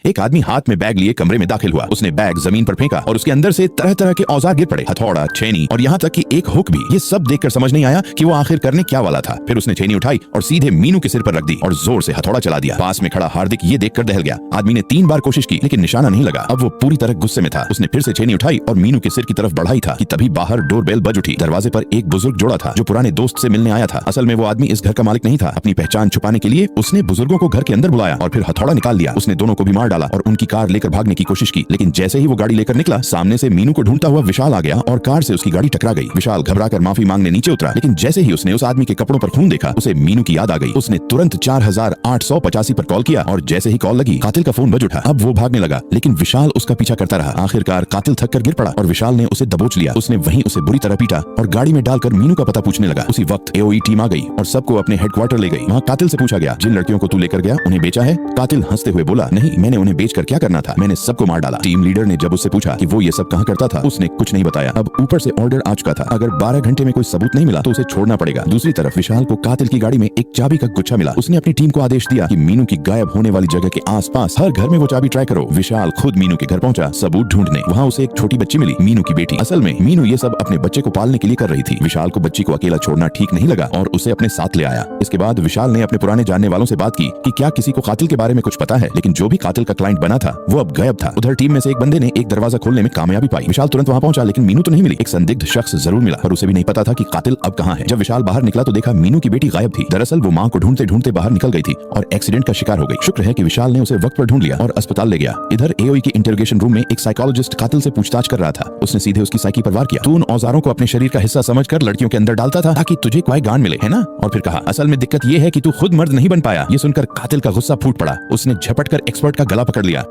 एक आदमी हाथ में बैग लिए कमरे में दाखिल हुआ। उसने बैग जमीन पर फेंका और उसके अंदर से तरह तरह के औजार गिर पड़े, हथौड़ा, छेनी और यहाँ तक कि एक हुक भी। ये सब देखकर समझ नहीं आया कि वो आखिर करने क्या वाला था। फिर उसने छेनी उठाई और सीधे मीनू के सिर पर रख दी और जोर से हथौड़ा चला दिया। पास में खड़ा हार्दिक ये देखकर दहल गया। आदमी ने 3 बार कोशिश की लेकिन निशाना नहीं लगा। अब वो पूरी तरह गुस्से में था। उसने फिर से छेनी उठाई और मीनू के सिर की तरफ बढ़ाई था कि तभी बाहर डोरबेल बज उठी। दरवाजे पर एक बुजुर्ग जोड़ा था जो पुराने दोस्त से मिलने आया था। असल में वो आदमी इस घर का मालिक नहीं था। अपनी पहचान छुपाने के लिए उसने बुजुर्गों को घर के अंदर बुलाया और फिर हथौड़ा निकाल लिया। उसने दोनों को भी मार डाला और उनकी कार लेकर भागने की कोशिश की, लेकिन जैसे ही वो गाड़ी लेकर निकला सामने से मीनू को ढूंढता हुआ विशाल आ गया और कार से उसकी गाड़ी टकरा गई। विशाल घबराकर माफी मांगने नीचे उतरा, लेकिन जैसे ही उसने उस आदमी के कपड़ों पर खून देखा उसे मीनू की याद आ गई। उसने तुरंत 4885 पर कॉल किया और जैसे ही कॉल लगी कातिल का फोन बज उठा। अब वो भागने लगा लेकिन विशाल उसका पीछा करता रहा। आखिरकार कातिल थक कर गिर पड़ा और विशाल ने उसे दबोच लिया। उसने वहीं उसे बुरी तरह पीटा और गाड़ी में डालकर मीनू का पता पूछने लगा। उसी वक्त एओई टीम आ गई और सबको अपने हेडक्वार्टर ले गई। वहाँ कातिल से पूछा गया, जिन लड़कियों को तू लेकर गया उन्हें बेचा है? कातिल हंसते हुए बोला, नहीं, मैंने उन्हें बेचकर क्या करना था, मैंने सबको मार डाला। टीम लीडर ने जब उससे पूछा कि वो ये सब कहाँ करता था, उसने कुछ नहीं बताया। अब ऊपर से ऑर्डर आ चुका था, अगर 12 घंटे में कोई सबूत नहीं मिला तो उसे छोड़ना पड़ेगा। दूसरी तरफ विशाल को कातिल की गाड़ी में एक चाबी का गुच्छा मिला। उसने अपनी टीम को आदेश दिया कि मीनू की गायब होने वाली जगह के आसपास हर घर में वो चाबी ट्राई करो। विशाल खुद मीनू के घर पहुंचा सबूत ढूंढने। वहाँ उसे एक छोटी बच्ची मिली, मीनू की बेटी। असल में मीनू ये सब अपने बच्चे को पालने के लिए कर रही थी। विशाल को बच्ची को अकेला छोड़ना ठीक नहीं लगा और उसे अपने साथ ले आया। इसके बाद विशाल ने अपने पुराने जानने वालों से बात की कि क्या किसी को कातिल के बारे में कुछ पता है, लेकिन जो भी कातिल का क्लाइंट बना था वो अब गायब था। उधर टीम में से एक बंदे ने एक दरवाजा खोलने में कामयाबी पाई। विशाल तुरंत वहाँ पहुंचा लेकिन मीनू तो नहीं मिली। एक संदिग्ध शख्स जरूर मिला पर उसे भी नहीं पता था कि कातिल अब कहाँ है। जब विशाल बाहर निकला तो देखा मीनू की बेटी गायब थी। दरअसल वो माँ को ढूंढते ढूंढते बाहर निकल गई थी और एक्सीडेंट का शिकार हो गई। शुक्र है कि विशाल ने उसे वक्त पर ढूंढ लिया और अस्पताल ले गया। इधर एओई के इंटरोगेशन रूम में एक साइकोलॉजिस्ट कातिल से पूछताछ कर रहा था। उसने सीधे उसकी साइकी पर वार किया। तू उन औजारों को अपने शरीर का हिस्सा समझकर लड़कियों के अंदर डालता था ताकि तुझे कोई गांड मिले, है ना? और फिर कहा, असल में दिक्कत ये है कि तू खुद मर्द नहीं बन पाया। ये सुनकर कातिल का गुस्सा फूट पड़ा। उसने झपट कर एक्सपर्ट का गला पकड़ लिया।